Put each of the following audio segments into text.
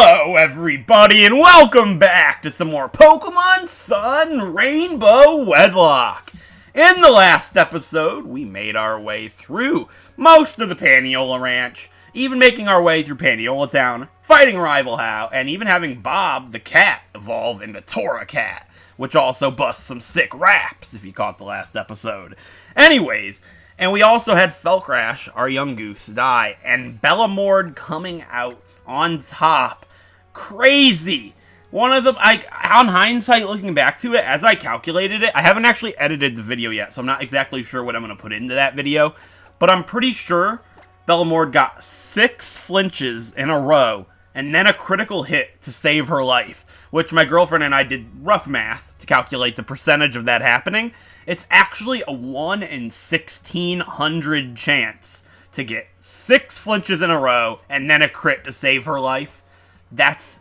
Hello everybody and welcome back to some more Pokémon Sun Rainbow Wedlocke. In the last episode, we made our way through most of the Paniolo Ranch, even making our way through Paniolo Town, fighting Rival How, and even having Bob the cat evolve into Tora Cat, which also busts some sick raps if you caught the last episode. Anyways, and we also had Felcrash, our young goose, die, and Bellamord coming out on top. Crazy. One of them, on hindsight, looking back to it, as I calculated it, I haven't actually edited the video yet, so I'm not exactly sure what I'm going to put into that video, but I'm pretty sure Bellamord got 6 flinches in a row, and then a critical hit to save her life, which my girlfriend and I did rough math to calculate the percentage of that happening. It's actually a 1 in 1,600 chance to get 6 flinches in a row and then a crit to save her life. That's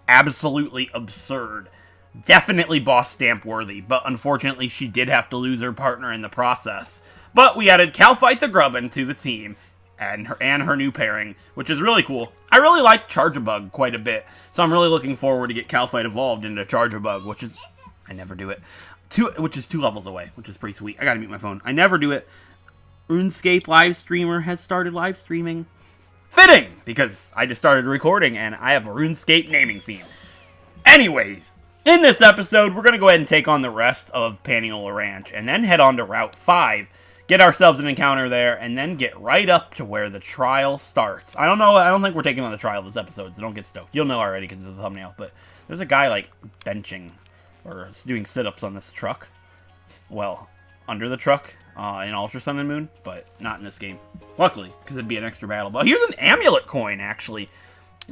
absolutely absurd. Definitely boss stamp worthy, but unfortunately she did have to lose her partner in the process. But we added Calfight the Grubbin to the team and her new pairing, which is really cool. I really like Charjabug quite a bit, so I'm really looking forward to get Calfight evolved into Charjabug, which is, I never do it, which is 2 levels away, which is pretty sweet. I gotta mute my phone. I never do it. RuneScape live streamer has started live streaming. Fitting, because I just started recording and I have a RuneScape naming theme. Anyways, in this episode, we're going to go ahead and take on the rest of Paniolo Ranch and then head on to Route 5, get ourselves an encounter there, and then get right up to where the trial starts. I don't think we're taking on the trial this episode, so don't get stoked. You'll know already because of the thumbnail, but there's a guy, like, benching or doing sit-ups on this truck. Well, under the truck. In Ultra Sun and Moon, but not in this game. Luckily, because it'd be an extra battle. But here's an amulet coin, actually.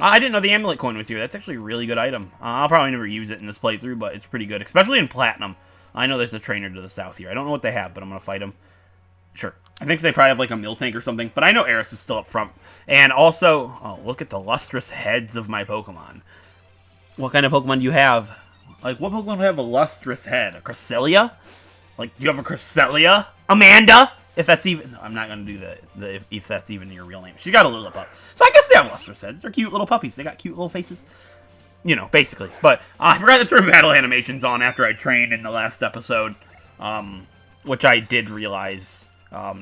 I didn't know the amulet coin was here. That's actually a really good item. I'll probably never use it in this playthrough, but it's pretty good, especially in Platinum. I know there's a trainer to the south here. I don't know what they have, but I'm going to fight him. Sure. I think they probably have like a mill tank or something, but I know Eris is still up front. And also, oh, look at the lustrous heads of my Pokemon. What kind of Pokemon do you have? Like, what Pokemon have a lustrous head? A Cresselia? Like, do you have a Cresselia? Amanda? If that's even... No, I'm not going to do if that's even your real name. She got a Lillipup. So I guess they have lustrous heads. They're cute little puppies. They got cute little faces. You know, basically. But I forgot to turn battle animations on after I trained in the last episode. Which I did realize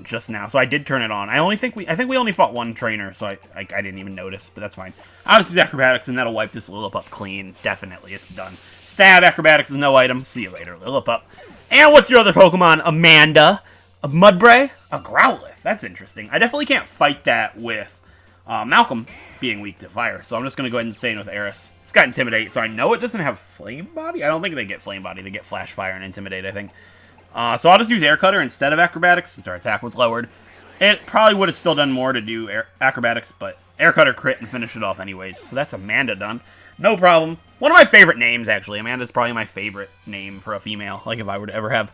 just now. So I did turn it on. I think we only fought one trainer, so I didn't even notice. But that's fine. I'll just use Acrobatics, and that'll wipe this Lillipup clean. Definitely. It's done. Stab, Acrobatics is no item. See you later, Lillipup. And what's your other Pokemon? Amanda. A Mudbray? A Growlithe. That's interesting. I definitely can't fight that with Malcolm being weak to fire, so I'm just going to go ahead and stay in with Eris. It's got Intimidate, so I know it doesn't have Flame Body. I don't think they get Flame Body. They get Flash Fire and Intimidate, I think. So I'll just use Air Cutter instead of Acrobatics, since our attack was lowered. It probably would have still done more to do Acrobatics, but Air Cutter crit and finish it off anyways. So that's Amanda done. No problem. One of my favorite names, actually. Amanda's probably my favorite name for a female. Like, if I were to ever have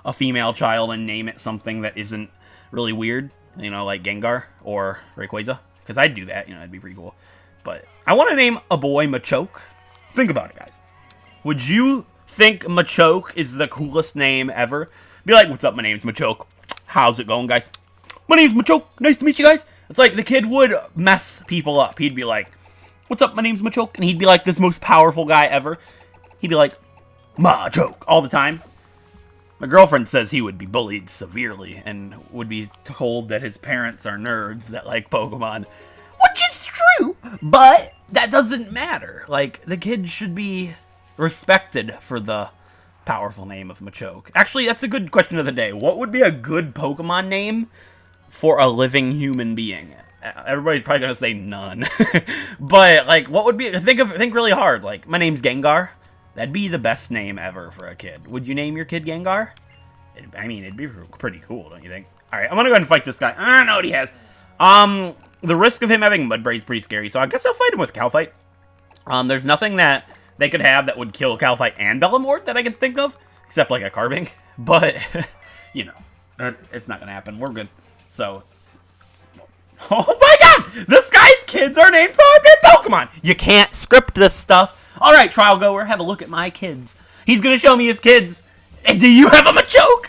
a female child and name it something that isn't really weird, you know, like Gengar or Rayquaza. Because I'd do that, you know, that'd be pretty cool. But I want to name a boy Machoke. Think about it, guys. Would you think Machoke is the coolest name ever? Be like, what's up, my name's Machoke. How's it going, guys? My name's Machoke. Nice to meet you guys. It's like the kid would mess people up. He'd be like, what's up, my name's Machoke. And he'd be like this most powerful guy ever. He'd be like, Machoke, all the time. My girlfriend says he would be bullied severely and would be told that his parents are nerds that like Pokemon. Which is true, but that doesn't matter. Like, the kid should be respected for the powerful name of Machoke. Actually, that's a good question of the day. What would be a good Pokemon name for a living human being? Everybody's probably gonna say none. But, like, what would be... Think really hard. Like, my name's Gengar. That'd be the best name ever for a kid. Would you name your kid Gengar? I mean, it'd be pretty cool, don't you think? Alright, I'm gonna go ahead and fight this guy. I don't know what he has. The risk of him having Mudbray is pretty scary, so I guess I'll fight him with Calfight. There's nothing that they could have that would kill Calfight and Bellamord that I can think of, except like a Carbink. But, you know, it's not gonna happen. We're good. So... Oh my god! This guy's kids are named Pokemon! You can't script this stuff. Alright, trial goer, have a look at my kids. He's gonna show me his kids. And do you have a Machoke?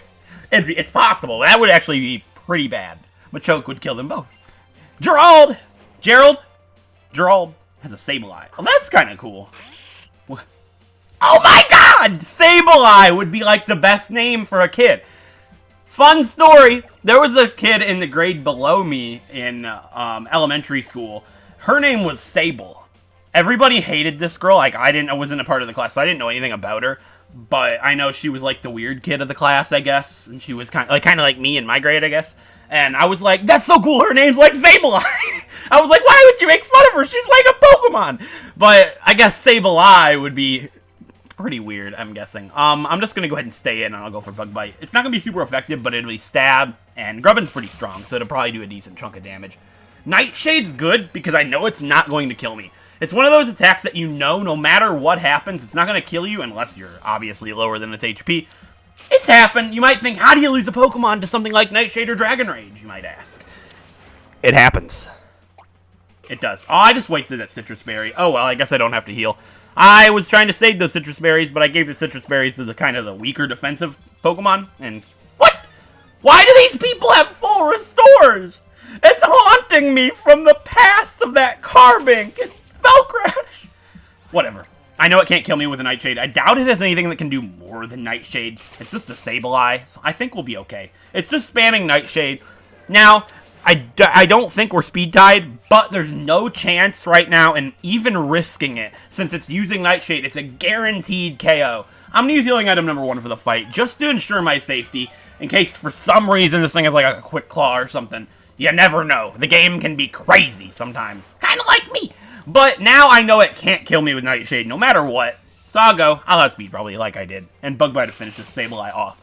It's possible. That would actually be pretty bad. Machoke would kill them both. Gerald! has a Sableye. Well, that's kind of cool. Oh my god! Sableye would be like the best name for a kid. Fun story. There was a kid in the grade below me in elementary school. Her name was Sable. Everybody hated this girl. Like, I wasn't a part of the class, so I didn't know anything about her. But I know she was like the weird kid of the class, I guess. And she was kind of like me in my grade, I guess. And I was like, that's so cool. Her name's like Sableye. I was like, why would you make fun of her? She's like a Pokemon. But I guess Sableye would be pretty weird, I'm guessing. I'm just going to go ahead and stay in, and I'll go for Bug Bite. It's not going to be super effective, but it'll be Stab, and Grubbin's pretty strong, so it'll probably do a decent chunk of damage. Nightshade's good, because I know it's not going to kill me. It's one of those attacks that you know, no matter what happens, it's not going to kill you, unless you're obviously lower than its HP. It's happened. You might think, how do you lose a Pokemon to something like Nightshade or Dragon Rage, you might ask. It happens. It does. Oh, I just wasted that Citrus Berry. Oh, well, I guess I don't have to heal. I was trying to save those Citrus Berries, but I gave the Citrus Berries to the kind of the weaker defensive Pokemon, and... What? Why do these people have full restores? It's haunting me from the past of that Carbink and Velcrash. Whatever. I know it can't kill me with a Nightshade. I doubt it has anything that can do more than Nightshade. It's just a Sableye, so I think we'll be okay. It's just spamming Nightshade. Now, I don't think we're speed tied, but there's no chance right now in even risking it. Since it's using Nightshade, it's a guaranteed KO. I'm going to use healing item number 1 for the fight, just to ensure my safety, in case for some reason this thing has like a quick claw or something. You never know. The game can be crazy sometimes. Kind of like me. But now I know it can't kill me with Nightshade no matter what. So I'll go. I'll outspeed probably like I did. And Bug Bite to finish this Sableye off.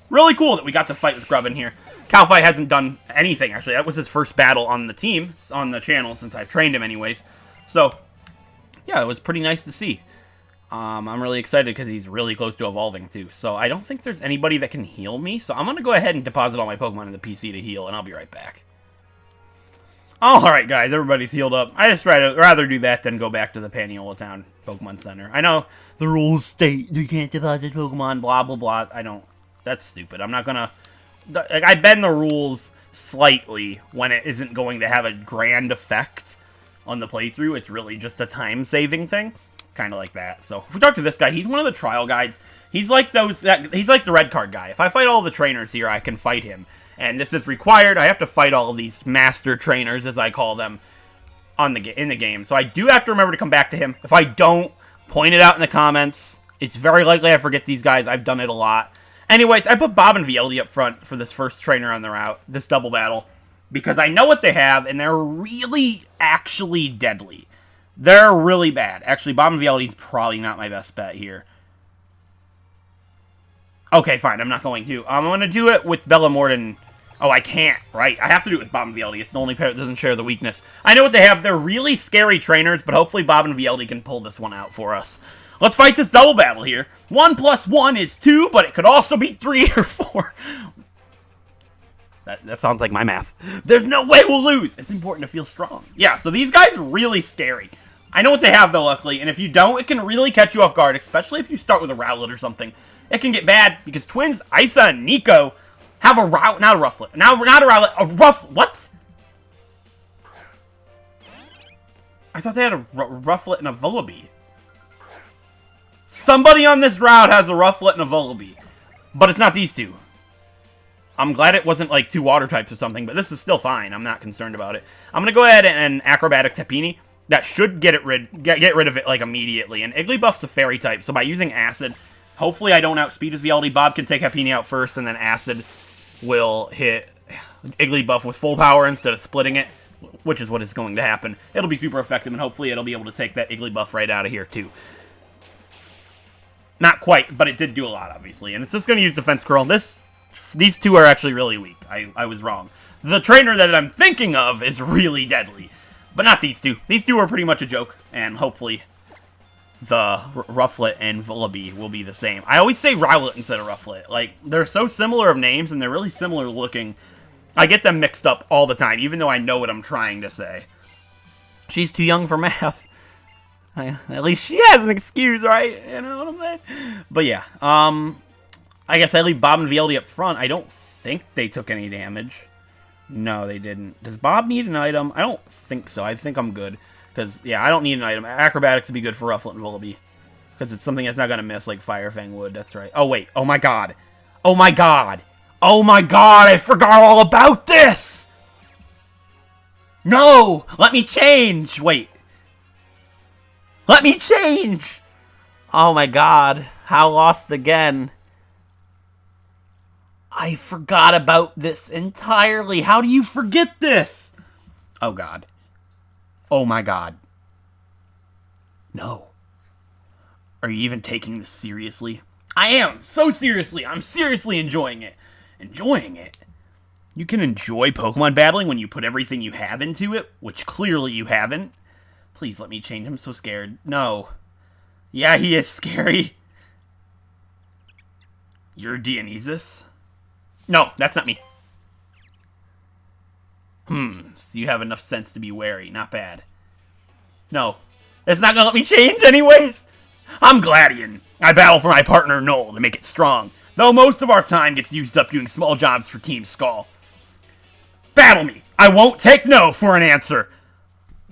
Really cool that we got to fight with Grubbin here. Calphi hasn't done anything, actually. That was his first battle on the team, on the channel, since I've trained him anyways. So, yeah, it was pretty nice to see. I'm really excited because he's really close to evolving, too. So I don't think there's anybody that can heal me. So I'm going to go ahead and deposit all my Pokemon in the PC to heal, and I'll be right back. Alright, guys, everybody's healed up. I just rather do that than go back to the Paniolo Town Pokemon Center. I know the rules state you can't deposit Pokemon, blah, blah, blah. I don't... That's stupid. I'm not gonna... Like, I bend the rules slightly when it isn't going to have a grand effect on the playthrough. It's really just a time-saving thing. Kind of like that. So, if we talk to this guy, he's one of the trial guides. He's like he's like the red card guy. If I fight all the trainers here, I can fight him. And this is required. I have to fight all of these master trainers, as I call them, in the game. So I do have to remember to come back to him. If I don't, point it out in the comments. It's very likely I forget these guys. I've done it a lot. Anyways, I put Bob and VLD up front for this first trainer on the route, this double battle, because I know what they have, and they're really, actually deadly. They're really bad. Actually, Bob and VLD is probably not my best bet here. Okay, fine, I'm not going to. I'm going to do it with Bellamorton. Oh, I can't, right? I have to do it with Bob and VLD. It's the only pair that doesn't share the weakness. I know what they have. They're really scary trainers, but hopefully Bob and VLD can pull this one out for us. Let's fight this double battle here. 1 + 1 is 2, but it could also be 3 or 4. That sounds like my math. There's no way we'll lose. It's important to feel strong. Yeah, so these guys are really scary. I know what they have, though, luckily, and if you don't, it can really catch you off guard, especially if you start with a Rowlet or something. It can get bad, because twins Isa and Nico have a Rowlet, not a Rufflet. Now, not a Rowlet, a what? I thought they had a Rufflet and a Vullaby. Somebody on this route has a Rufflet and a Vullaby. But it's not these two. I'm glad it wasn't like 2 water types or something, but this is still fine. I'm not concerned about it. I'm going to go ahead and Acrobatic Tapini. That should get rid of it like immediately. And Igglybuff's a fairy type, so by using Acid, hopefully I don't outspeed his VLD. Bob can take Tapini out first, and then Acid will hit Igglybuff with full power instead of splitting it, which is what is going to happen. It'll be super effective, and hopefully it'll be able to take that Igglybuff right out of here, too. Not quite, but it did do a lot, obviously. And it's just going to use Defense Curl. These two are actually really weak. I was wrong. The trainer that I'm thinking of is really deadly. But not these two. These two are pretty much a joke. And hopefully the Rufflet and Vullaby will be the same. I always say Rowlet instead of Rufflet. Like, they're so similar of names, and they're really similar looking. I get them mixed up all the time, even though I know what I'm trying to say. She's too young for math. At least she has an excuse, right? You know what I'm saying? But yeah, I guess I leave Bob and VLD up front. I don't think they took any damage. No, they didn't. Does Bob need an item? I don't think so. I think I'm good. Because, yeah, I don't need an item. Acrobatics would be good for Rufflet and Volibee. Because it's something that's not going to miss like Fire Fang would. That's right. Oh, wait. Oh, my God. Oh, my God. Oh, my God. I forgot all about this. No. Let me change. Wait. Let me change. Oh, my God. How lost again. I forgot about this entirely. How do you forget this? Oh, God. Oh, my God. No. Are you even taking this seriously? I am. So seriously. I'm seriously enjoying it. Enjoying it? You can enjoy Pokemon battling when you put everything you have into it, which clearly you haven't. Please let me change. I'm so scared. No. Yeah, he is scary. You're Dionysus? No, that's not me. So you have enough sense to be wary. Not bad. No. It's not gonna let me change anyways. I'm Gladion. I battle for my partner Noel to make it strong, though most of our time gets used up doing small jobs for Team Skull. Battle me. I won't take no for an answer.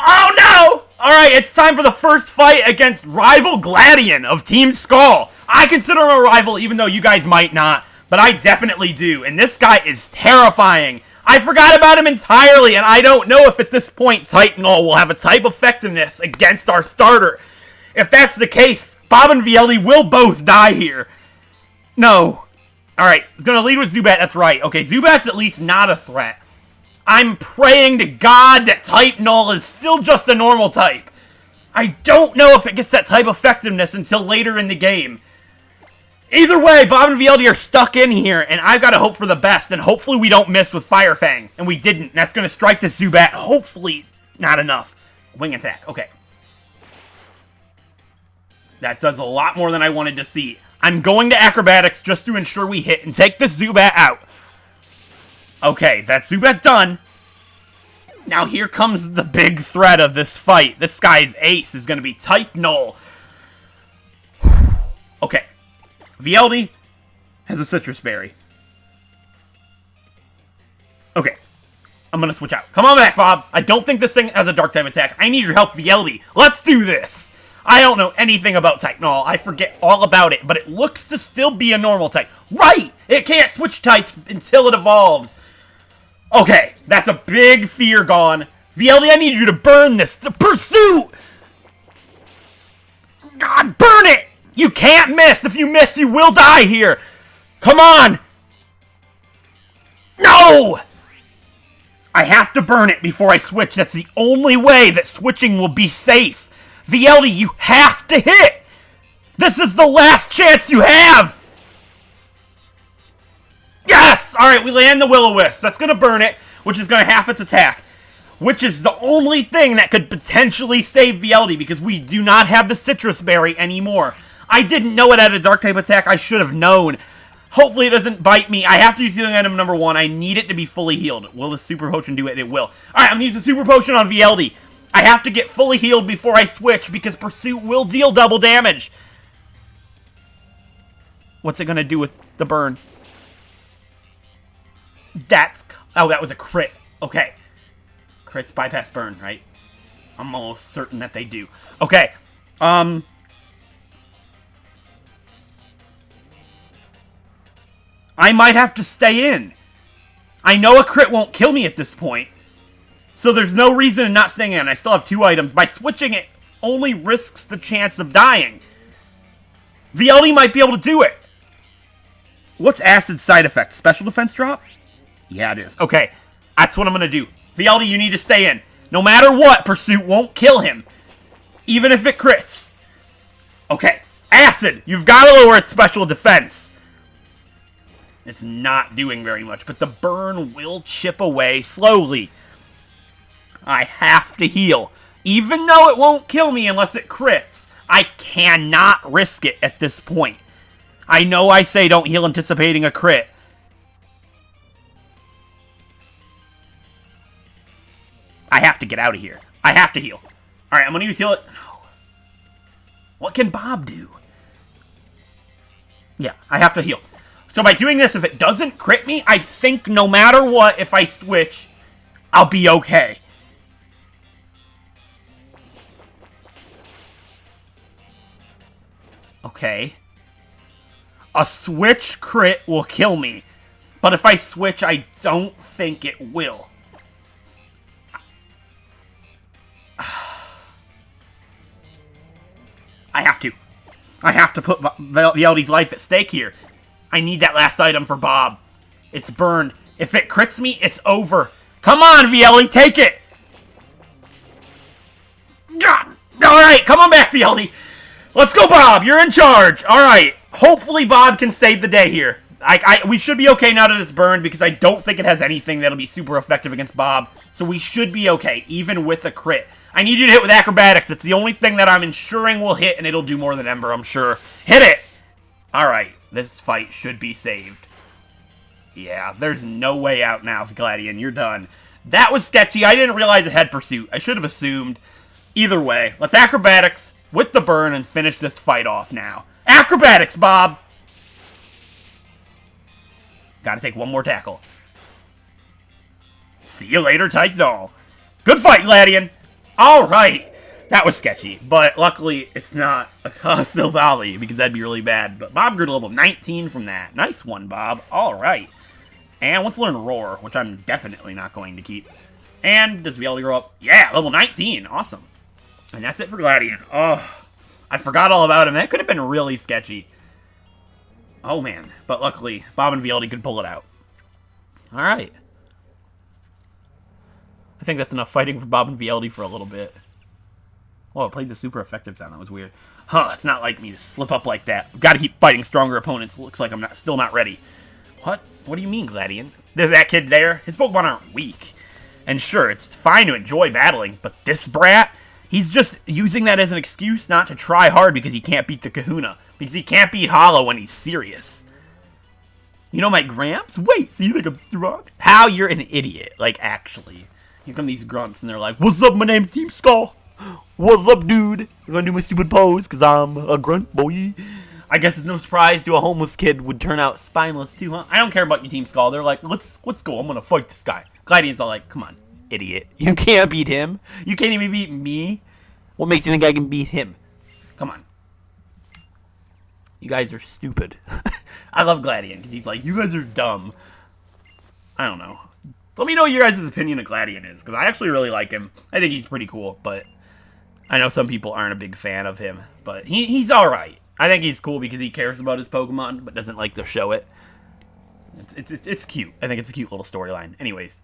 Oh no! Alright, it's time for the first fight against rival Gladion of Team Skull. I consider him a rival even though you guys might not, but I definitely do, and this guy is terrifying. I forgot about him entirely, and I don't know if at this point Titanol will have a type effectiveness against our starter. If that's the case, Bob and Vieldy will both die here. No. Alright, he's gonna lead with Zubat, that's right. Okay, Zubat's at least not a threat. I'm praying to God that Titanol is still just a normal type. I don't know if it gets that type effectiveness until later in the game. Either way, Bob and Vieldy are stuck in here, and I've got to hope for the best, and hopefully we don't miss with Fire Fang. And we didn't. That's going to strike the Zubat. Hopefully not enough. Wing attack. Okay. That does a lot more than I wanted to see. I'm going to Acrobatics just to ensure we hit and take this Zubat out. Okay, that's Zubat done. Now here comes the big threat of this fight. This guy's ace is going to be Type Null. Okay. Vieldy has a Citrus Berry. Okay. I'm going to switch out. Come on back, Bob. I don't think this thing has a Dark type attack. I need your help, Vieldy. Let's do this. I don't know anything about Type Null. I forget all about it, but it looks to still be a normal type. Right! It can't switch types until it evolves. Okay, that's a big fear gone. Vieldy, I need you to burn this. The pursuit! God, burn it! You can't miss! If you miss, you will die here! Come on! No! I have to burn it before I switch. That's the only way that switching will be safe. Vieldy, you have to hit! This is the last chance you have! Yes! Alright, we land the Will-O-Wisp. That's going to burn it, which is going to half its attack. Which is the only thing that could potentially save Vieldy, because we do not have the Citrus Berry anymore. I didn't know it had a Dark-type attack. I should have known. Hopefully it doesn't bite me. I have to use healing item number 1. I need it to be fully healed. Will the Super Potion do it? It will. Alright, I'm going to use the Super Potion on Vieldy. I have to get fully healed before I switch, because Pursuit will deal double damage. What's it going to do with the burn? Oh, that was a crit. Okay. Crits bypass burn, right? I'm almost certain that they do. Okay. I might have to stay in. I know a crit won't kill me at this point. So there's no reason in not staying in. I still have 2 items. By switching it, only risks the chance of dying. Vieldy might be able to do it. What's Acid's side effect? Special defense drop? Yeah, it is. Okay, that's what I'm going to do. Vieldy, you need to stay in. No matter what, Pursuit won't kill him. Even if it crits. Okay, Acid, you've got to lower its special defense. It's not doing very much, but the burn will chip away slowly. I have to heal. Even though it won't kill me unless it crits, I cannot risk it at this point. I know I say don't heal anticipating a crit. I have to get out of here. I have to heal. Alright, I'm going to use heal it. No. What can Bob do? Yeah, I have to heal. So by doing this, if it doesn't crit me, I think no matter what, if I switch, I'll be okay. Okay. A switch crit will kill me. But if I switch, I don't think it will. I have to. I have to put Vialdi's life at stake here. I need that last item for Bob. It's burned. If it crits me, it's over. Come on, Vialdi, take it! Alright, come on back, Vialdi. Let's go, Bob. You're in charge. Alright. Hopefully Bob can save the day here. We should be okay now that it's burned, because I don't think it has anything that'll be super effective against Bob. So we should be okay, even with a crit. I need you to hit with acrobatics. It's the only thing that I'm ensuring will hit, and it'll do more than Ember, I'm sure. Hit it! Alright, this fight should be saved. Yeah, there's no way out now, Gladion. You're done. That was sketchy. I didn't realize it had pursuit. I should have assumed. Either way, let's acrobatics with the burn and finish this fight off now. Acrobatics, Bob! Gotta take one more tackle. See you later, Tyke Doll. Good fight, Gladion! Alright! That was sketchy, but luckily it's not a Coastal Valley, because that'd be really bad. But Bob grew to level 19 from that. Nice one, Bob. Alright. And let's learn Roar, which I'm definitely not going to keep. And does Vialdi grow up? Yeah, level 19. Awesome. And that's it for Gladion. Oh, I forgot all about him. That could have been really sketchy. Oh, man. But luckily, Bob and Vialdi could pull it out. Alright. I think that's enough fighting for Bob and Vialdi for a little bit. Well, it played the super effective sound. That was weird. Huh, it's not like me to slip up like that. Got to keep fighting stronger opponents. Looks like I'm still not ready. What? What do you mean, Gladion? There's that kid there. His Pokemon aren't weak. And sure, it's fine to enjoy battling, but this brat, he's just using that as an excuse not to try hard because he can't beat the Kahuna. Because he can't beat Hollow when he's serious. You know my Gramps? Wait, so you think I'm strong? How? You're an idiot. Like, actually. Here come these grunts, and they're like, what's up, my name's Team Skull? What's up, dude? I'm gonna do my stupid pose, because I'm a grunt, boy. I guess it's no surprise to a homeless kid would turn out spineless, too, huh? I don't care about you, Team Skull. They're like, let's go. I'm gonna fight this guy. Gladion's all like, come on, idiot. You can't beat him. You can't even beat me. What makes you think I can beat him? Come on. You guys are stupid. I love Gladion, because he's like, you guys are dumb. I don't know. Let me know what your guys' opinion of Gladion is, because I actually really like him. I think he's pretty cool, but I know some people aren't a big fan of him. But he's alright. I think he's cool because he cares about his Pokemon, but doesn't like to show it. It's cute. I think it's a cute little storyline. Anyways.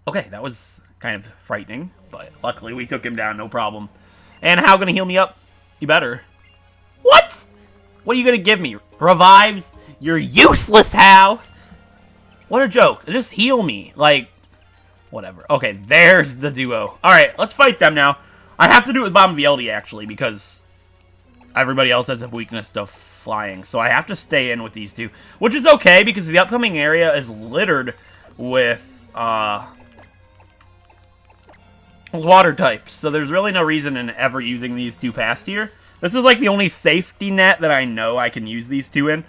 Okay, that was kind of frightening, but luckily we took him down, no problem. And how gonna heal me up? You better. What? What are you gonna give me? Revives? You're useless, Hal! What a joke. Just heal me. Like, whatever. Okay, there's the duo. Alright, let's fight them now. I have to do it with Bob and Vialdi, actually, because everybody else has a weakness to flying. So I have to stay in with these two. Which is okay, because the upcoming area is littered with, water types. So there's really no reason in ever using these two past here. This is like the only safety net that I know I can use these two in.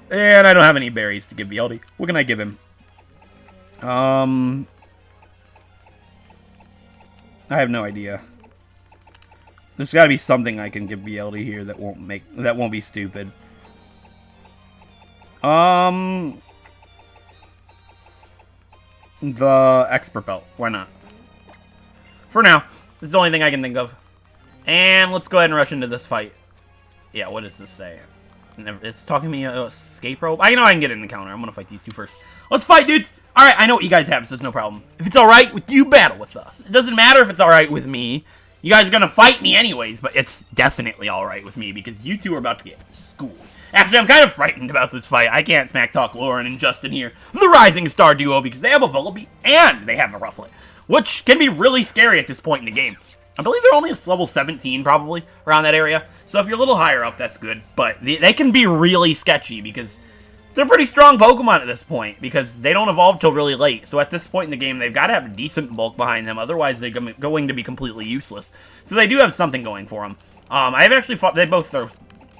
And I don't have any berries to give Vialdi. What can I give him? I have no idea. There's got to be something I can give Vialdi here that won't be stupid. The expert belt. Why not? For now, it's the only thing I can think of. And let's go ahead and rush into this fight. Yeah, what does this say? It's talking to me escape rope. I know I can get an encounter. I'm gonna fight these two first. Let's fight, dudes! Alright, I know what you guys have, so it's no problem. If it's alright with you, battle with us. It doesn't matter if it's alright with me. You guys are gonna fight me anyways, but it's definitely alright with me because you two are about to get schooled. Actually, I'm kind of frightened about this fight. I can't smack talk Lauren and Justin here, the Rising Star duo, because they have a Volibee and they have a Rufflet, which can be really scary at this point in the game. I believe they're only level 17, probably, around that area. So if you're a little higher up, that's good. But they can be really sketchy, because they're pretty strong Pokemon at this point, because they don't evolve till really late. So at this point in the game, they've got to have a decent bulk behind them, otherwise they're going to be completely useless. So they do have something going for them. I've actually fought, they both are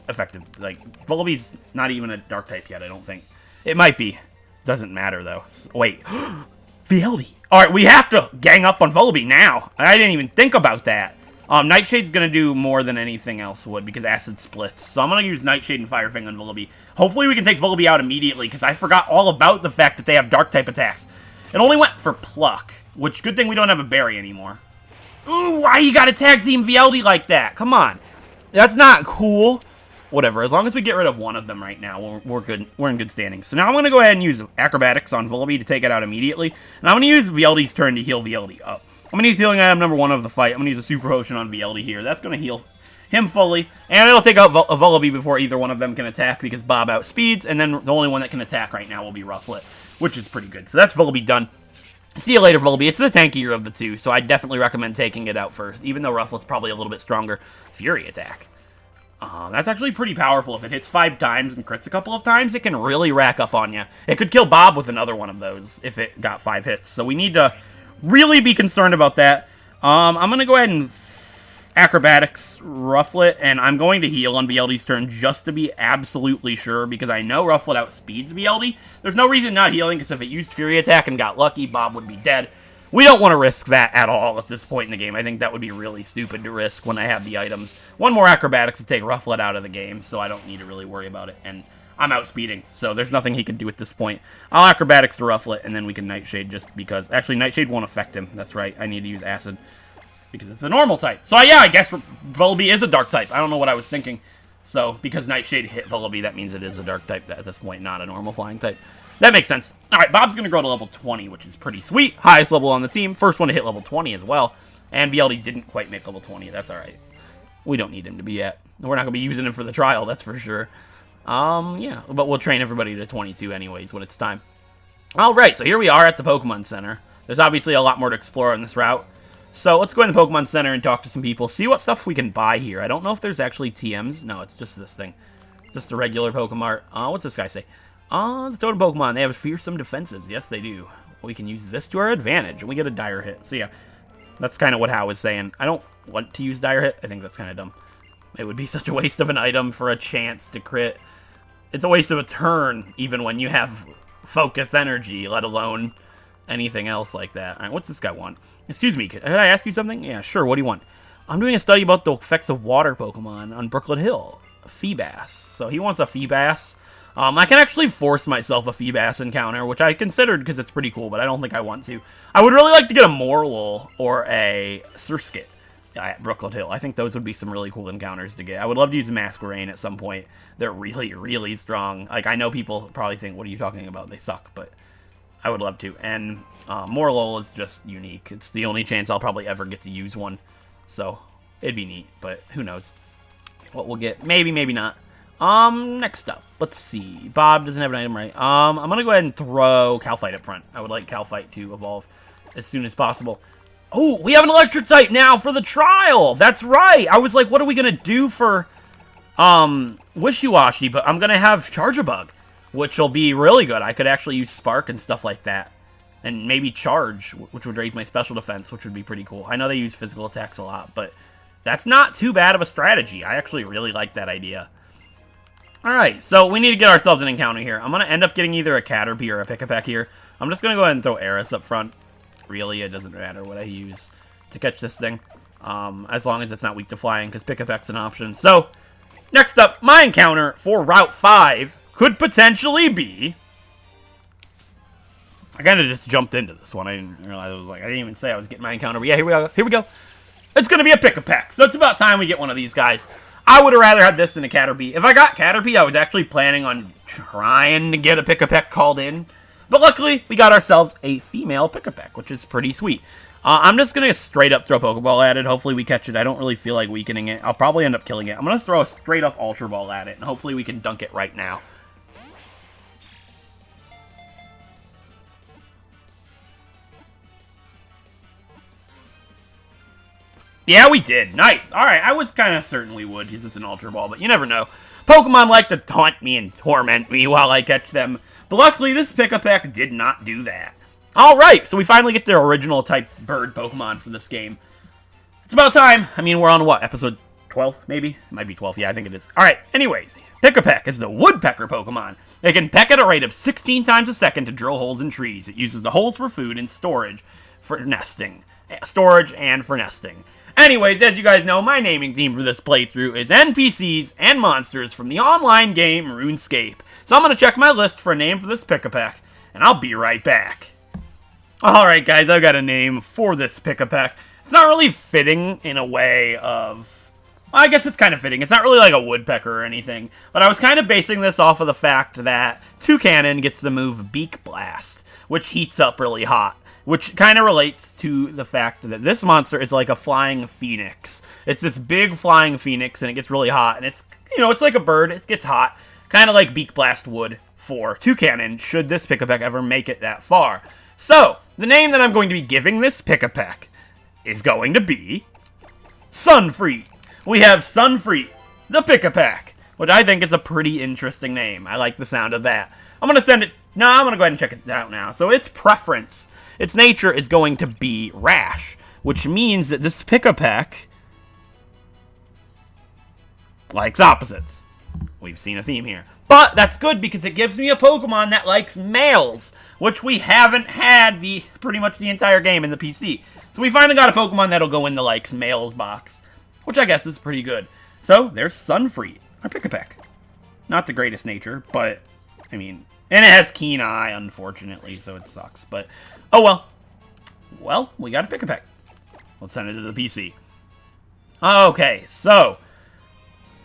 effective. Like, Volibee's not even a dark type yet, I don't think. It might be. Doesn't matter, though. Wait. Vialdi. Alright, we have to gang up on Volibee now. I didn't even think about that. Nightshade's going to do more than anything else would because Acid splits. So I'm going to use Nightshade and Fire Fang on Vullaby. Hopefully we can take Vullaby out immediately because I forgot all about the fact that they have Dark-type attacks. It only went for Pluck, which good thing we don't have a Berry anymore. Ooh, why you got to tag team VLD like that? Come on. That's not cool. Whatever, as long as we get rid of one of them right now, we're good. We're in good standing. So now I'm going to go ahead and use Acrobatics on Vullaby to take it out immediately. And I'm going to use VLD's turn to heal VLD up. I'm going to use healing item number 1 of the fight. I'm going to use a Super Potion on VLD here. That's going to heal him fully. And it'll take out Vullaby before either one of them can attack because Bob outspeeds. And then the only one that can attack right now will be Rufflet, which is pretty good. So that's Vullaby done. See you later, Vullaby. It's the tankier of the two, so I definitely recommend taking it out first, even though Rufflet's probably a little bit stronger. Fury attack. That's actually pretty powerful. If it hits 5 times and crits a couple of times, it can really rack up on you. It could kill Bob with another one of those if it got 5 hits. So we need to really be concerned about that. I'm going to go ahead and Acrobatics Rufflet, and I'm going to heal on VLD's turn just to be absolutely sure, because I know Rufflet outspeeds VLD. There's no reason not healing, because if it used Fury Attack and got lucky, Bob would be dead. We don't want to risk that at all at this point in the game. I think that would be really stupid to risk when I have the items. One more Acrobatics to take Rufflet out of the game, so I don't need to really worry about it. And I'm outspeeding, so there's nothing he can do at this point. I'll Acrobatics to Rufflet, and then we can Nightshade just because... Actually, Nightshade won't affect him. That's right. I need to use Acid because it's a normal type. So yeah, I guess Vullaby is a dark type. I don't know what I was thinking. So, because Nightshade hit Vullaby, that means it is a dark type at this point, not a normal flying type. That makes sense. Alright, Bob's going to grow to level 20, which is pretty sweet. Highest level on the team. First one to hit level 20 as well. And VLD didn't quite make level 20. That's alright. We don't need him to be yet. We're not going to be using him for the trial, that's for sure. Yeah, but we'll train everybody to 22 anyways when it's time. Alright, so here we are at the Pokemon Center. There's obviously a lot more to explore on this route. So let's go in the Pokemon Center and talk to some people. See what stuff we can buy here. I don't know if there's actually TMs. No, it's just this thing. Just a regular Pokemart. What's this guy say? The Totem Pokemon, they have fearsome defensives. Yes, they do. We can use this to our advantage, and we get a Dire Hit. So yeah, that's kind of what Hal was saying. I don't want to use Dire Hit. I think that's kind of dumb. It would be such a waste of an item for a chance to crit. It's a waste of a turn, even when you have Focus Energy, let alone anything else like that. All right, what's this guy want? Excuse me, could I ask you something? Yeah, sure, what do you want? I'm doing a study about the effects of water Pokemon on Brooklet Hill. Feebas. So he wants a Feebas. I can actually force myself a Feebas encounter, which I considered because it's pretty cool, but I don't think I want to. I would really like to get a Morlul or a Surskit at Brooklet Hill. I think those would be some really cool encounters to get. I would love to use Masquerain at some point. They're really, really strong. Like, I know people probably think, what are you talking about? They suck, but I would love to. And Morlul is just unique. It's the only chance I'll probably ever get to use one. So, it'd be neat, but who knows what we'll get. Maybe, maybe not. Next up, let's see. Bob doesn't have an item right. I'm gonna go ahead and throw Calfight up front. I would like Calfight to evolve as soon as possible. Oh, we have an electric type now for the trial! That's right! I was like, what are we gonna do for, Wishy-Washy? But I'm gonna have Charjabug, which will be really good. I could actually use Spark and stuff like that. And maybe Charge, which would raise my special defense, which would be pretty cool. I know they use physical attacks a lot, but that's not too bad of a strategy. I actually really like that idea. Alright, so we need to get ourselves an encounter here. I'm going to end up getting either a Caterpie or a Pick-a-Peck here. I'm just going to go ahead and throw Eris up front. Really, it doesn't matter what I use to catch this thing. As long as it's not weak to flying, because Pick-a-Peck's an option. So, next up, my encounter for Route 5 could potentially be... I kind of just jumped into this one. I didn't realize I didn't even say I was getting my encounter. But yeah, here we go. Here we go. It's going to be a Pick-a-Peck. So it's about time we get one of these guys. I would have rather had this than a Caterpie. If I got Caterpie, I was actually planning on trying to get a Pick-a-Peck called in. But luckily, we got ourselves a female Pick-a-Peck, which is pretty sweet. I'm just going to straight up throw Pokeball at it. Hopefully we catch it. I don't really feel like weakening it. I'll probably end up killing it. I'm going to throw a straight up Ultra Ball at it, and hopefully we can dunk it right now. Yeah, we did. Nice. Alright, I was kind of certain we would, because it's an Ultra Ball, but you never know. Pokemon like to taunt me and torment me while I catch them. But luckily, this Pick-a-Peck did not do that. Alright, so we finally get the original type bird Pokemon for this game. It's about time. I mean, we're on what? Episode 12, maybe? It might be 12. Yeah, I think it is. Alright, anyways. Pick-a-Peck is the Woodpecker Pokemon. It can peck at a rate of 16 times a second to drill holes in trees. It uses the holes for food and storage for nesting. Storage and for nesting. Anyways, as you guys know, my naming theme for this playthrough is NPCs and monsters from the online game RuneScape. So I'm going to check my list for a name for this pick-a-pack, and I'll be right back. Alright guys, I've got a name for this pick-a-pack. It's not really fitting in a way of... Well, I guess it's kind of fitting. It's not really like a woodpecker or anything. But I was kind of basing this off of the fact that Toucannon gets the move Beak Blast, which heats up really hot. Which kind of relates to the fact that this monster is like a flying phoenix. It's this big flying phoenix, and it gets really hot. And it's, you know, it's like a bird. It gets hot. Kind of like Beak Blast would for Toucannon, should this pick-a-pack ever make it that far. So, the name that I'm going to be giving this pick-a-pack is going to be Sunfreet. We have Sunfreet, the pick-a-pack, which I think is a pretty interesting name. I like the sound of that. I'm going to send it... No, I'm going to go ahead and check it out now. So, its preference, its nature is going to be Rash, which means that this pick-a-pack likes opposites. We've seen a theme here. But that's good because it gives me a Pokemon that likes males, which we haven't had pretty much the entire game in the PC. So we finally got a Pokemon that'll go in the likes males box, which I guess is pretty good. So there's Sunfreet, our pick-a-pack. Not the greatest nature, but, I mean, and it has Keen Eye, unfortunately, so it sucks. But, oh well. Well, we got a pick-a-pack. Let's send it to the PC. Okay, so...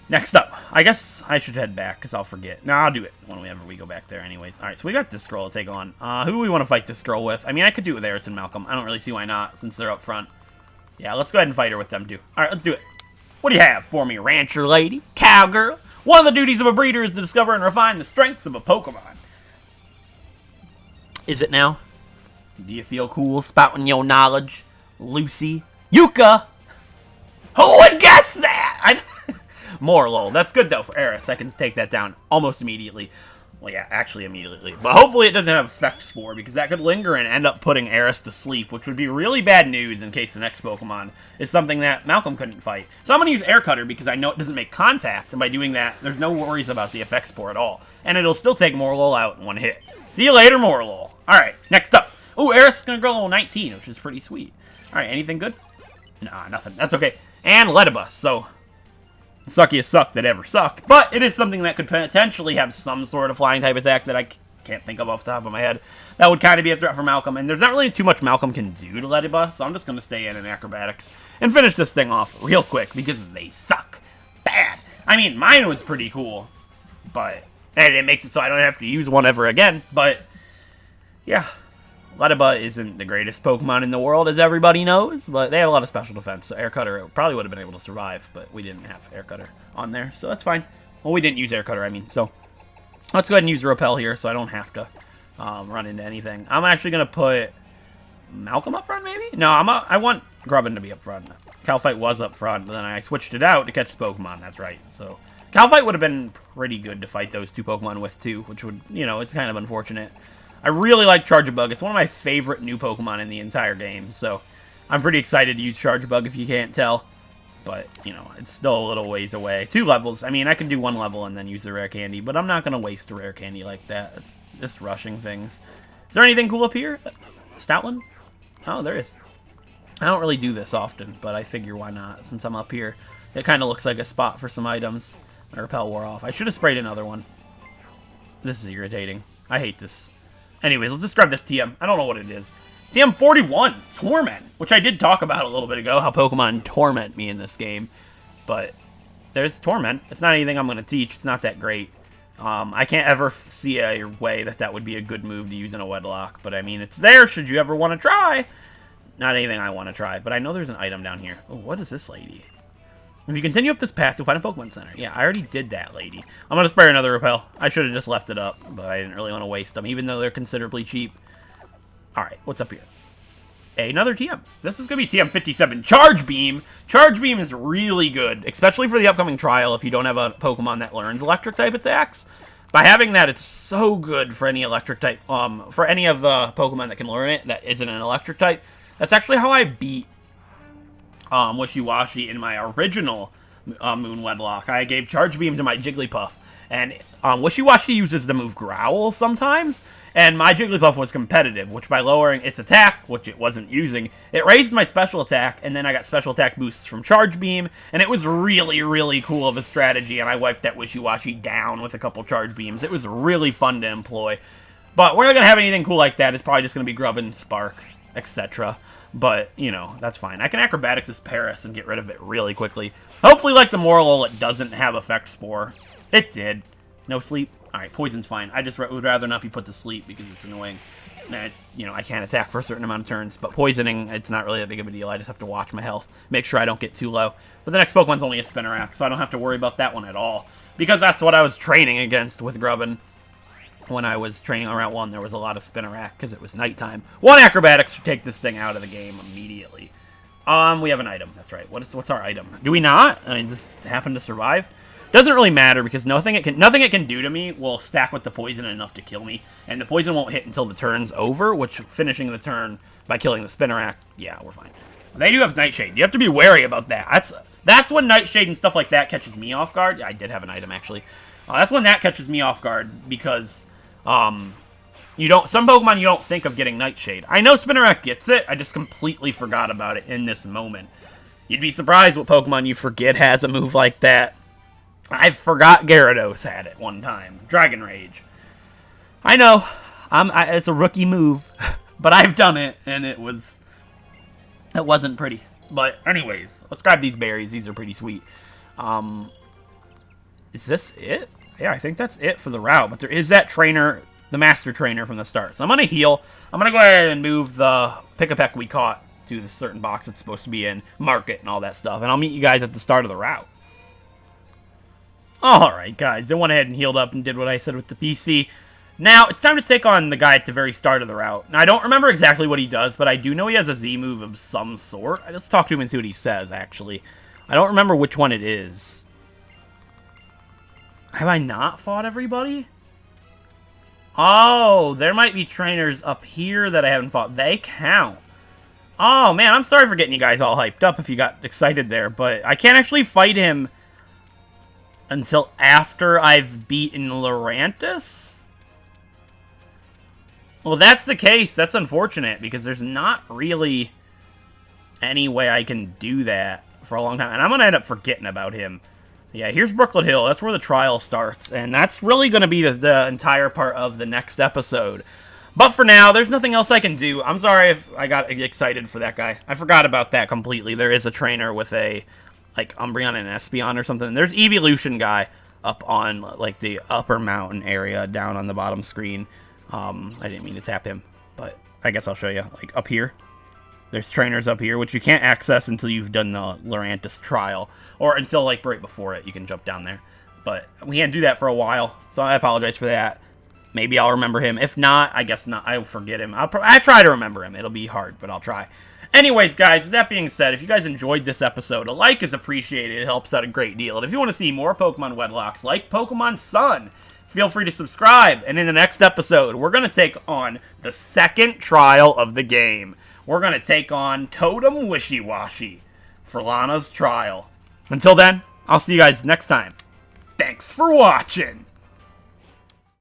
Next up, I guess I should head back, because I'll forget. No, I'll do it whenever we go back there anyways. Alright, so we got this girl to take on. Who do we want to fight this girl with? I mean, I could do it with Eris and Malcolm. I don't really see why not, since they're up front. Yeah, let's go ahead and fight her with them, too. Alright, let's do it. What do you have for me, rancher lady? Cowgirl? One of the duties of a breeder is to discover and refine the strengths of a Pokemon. Is it now? Do you feel cool spouting your knowledge? Lucy? Yuka? Who would guess that? More lol. That's good, though, for Eris. I can take that down almost immediately. Well, yeah, actually immediately. But hopefully it doesn't have Effect Spore, because that could linger and end up putting Eris to sleep, which would be really bad news in case the next Pokemon is something that Malcolm couldn't fight. So I'm going to use Air Cutter, because I know it doesn't make contact, and by doing that, there's no worries about the Effect Spore at all. And it'll still take Morlul out in one hit. See you later, Morlul. Alright, next up. Ooh, Eris is going to grow level 19, which is pretty sweet. Alright, anything good? Nah, nothing. That's okay. And Ledibus, so... Suckiest suck that ever sucked, but it is something that could potentially have some sort of flying type attack that I can't think of off the top of my head. That would kind of be a threat for Malcolm, and there's not really too much Malcolm can do to Ledibus, so I'm just going to stay in acrobatics and finish this thing off real quick because they suck bad. I mean, mine was pretty cool, but and it makes it so I don't have to use one ever again, but yeah. Ledibus isn't the greatest Pokemon in the world, as everybody knows, but they have a lot of special defense, so Air Cutter probably would have been able to survive, but we didn't have Air Cutter on there, so that's fine. Well, we didn't use Air Cutter, I mean, so let's go ahead and use Repel here, so I don't have to run into anything. I'm actually going to put Malcolm up front, maybe? No, I want Grubbin to be up front. Calfight was up front, but then I switched it out to catch the Pokemon, that's right, so... Calfight would have been pretty good to fight those two Pokemon with, too, which would, you know, it's kind of unfortunate. I really like Charjabug. It's one of my favorite new Pokemon in the entire game, so I'm pretty excited to use Charjabug if you can't tell. But, you know, it's still a little ways away. 2 levels. I mean, I can do 1 level and then use the rare candy, but I'm not going to waste a rare candy like that. It's just rushing things. Is there anything cool up here? Stoutland? Oh, there is. I don't really do this often, but I figure why not, since I'm up here. It kind of looks like a spot for some items. My Repel wore off. I should have sprayed another one. This is irritating. I hate this. Anyways, let's just grab this TM. I don't know what it is. TM41, Torment, which I did talk about a little bit ago, how Pokemon torment me in this game. But there's Torment. It's not anything I'm going to teach. It's not that great. I can't ever see a way that would be a good move to use in a Wedlocke. But I mean, it's there should you ever want to try. Not anything I want to try, but I know there's an item down here. Oh, what is this lady? If you continue up this path, you'll find a Pokemon Center. Yeah, I already did that, lady. I'm going to spare another Repel. I should have just left it up, but I didn't really want to waste them, even though they're considerably cheap. Alright, what's up here? Another TM. This is going to be TM57. Charge Beam. Charge Beam is really good, especially for the upcoming trial if you don't have a Pokemon that learns electric-type attacks. By having that, it's so good for any electric-type, for any of the Pokemon that can learn it that isn't an electric-type. That's actually how I beat Wishy-Washy in my original Moon Wedlocke. I gave Charge Beam to my Jigglypuff, And Wishy-Washy uses the move Growl sometimes, and my Jigglypuff was competitive, which by lowering its attack, which it wasn't using, it raised my special attack, and then I got special attack boosts from Charge Beam, and it was really, really cool of a strategy, and I wiped that Wishy-Washy down with a couple Charge Beams. It was really fun to employ. But we're not going to have anything cool like that. It's probably just going to be Grubbin, Spark, etc. But, you know, that's fine. I can Acrobatics as Paris and get rid of it really quickly. Hopefully, like the Morlul, it doesn't have Effect Spore. It did. No sleep? Alright, Poison's fine. I just would rather not be put to sleep because it's annoying. And, you know, I can't attack for a certain amount of turns. But Poisoning, it's not really that big of a deal. I just have to watch my health. Make sure I don't get too low. But the next Pokemon's only a Spinarak, so I don't have to worry about that one at all. Because that's what I was training against with Grubbin. When I was training on Route 1, there was a lot of Spinarak because it was nighttime. 1 Acrobatics should take this thing out of the game immediately. We have an item. That's right. What's our item? Do we not? I mean, this happened to survive? Doesn't really matter because nothing it can do to me will stack with the poison enough to kill me, and the poison won't hit until the turn's over, which finishing the turn by killing the Spinarak, yeah, we're fine. They do have Nightshade. You have to be wary about that. That's when Nightshade and stuff like that catches me off guard. Yeah, I did have an item actually. That's when that catches me off guard because some Pokemon you don't think of getting Nightshade. I know Spinarak gets it. I just completely forgot about it in this moment. You'd be surprised what Pokemon you forget has a move like that. I forgot Gyarados had it one time. Dragon Rage. I know. It's a rookie move. But I've done it, and it wasn't pretty. But anyways, let's grab these berries. These are pretty sweet. Is this it? Yeah, I think that's it for the route. But there is that trainer, the master trainer from the start. So I'm going to heal. I'm going to go ahead and move the Pick-a-Peck we caught to the certain box it's supposed to be in. Mark it and all that stuff. And I'll meet you guys at the start of the route. Alright, guys, I went ahead and healed up and did what I said with the PC. Now, it's time to take on the guy at the very start of the route. Now, I don't remember exactly what he does, but I do know he has a Z move of some sort. Let's talk to him and see what he says, actually. I don't remember which one it is. Have I not fought everybody? Oh, there might be trainers up here that I haven't fought. They count. Oh, man, I'm sorry for getting you guys all hyped up if you got excited there, but I can't actually fight him until after I've beaten Lurantis? Well, that's the case. That's unfortunate, because there's not really any way I can do that for a long time. And I'm going to end up forgetting about him. Yeah, here's Brooklet Hill. That's where the trial starts. And that's really going to be the entire part of the next episode. But for now, there's nothing else I can do. I'm sorry if I got excited for that guy. I forgot about that completely. There is a trainer with a like Umbreon and Espeon or something. There's Evolution guy up on like the upper mountain area down on the bottom screen. I didn't mean to tap him, but I guess I'll show you. Like up here, there's trainers up here, which you can't access until you've done the Lurantis trial, or until like right before it, you can jump down there. But we can't do that for a while, so I apologize for that. Maybe I'll remember him. If not, I guess not. I'll forget him. I try to remember him. It'll be hard, but I'll try. Anyways, guys, with that being said, if you guys enjoyed this episode, a like is appreciated. It helps out a great deal. And if you want to see more Pokemon Wedlocks like Pokemon Sun, feel free to subscribe. And in the next episode, we're going to take on the second trial of the game. We're going to take on Totem Wishy-Washy for Lana's trial. Until then, I'll see you guys next time. Thanks for watching.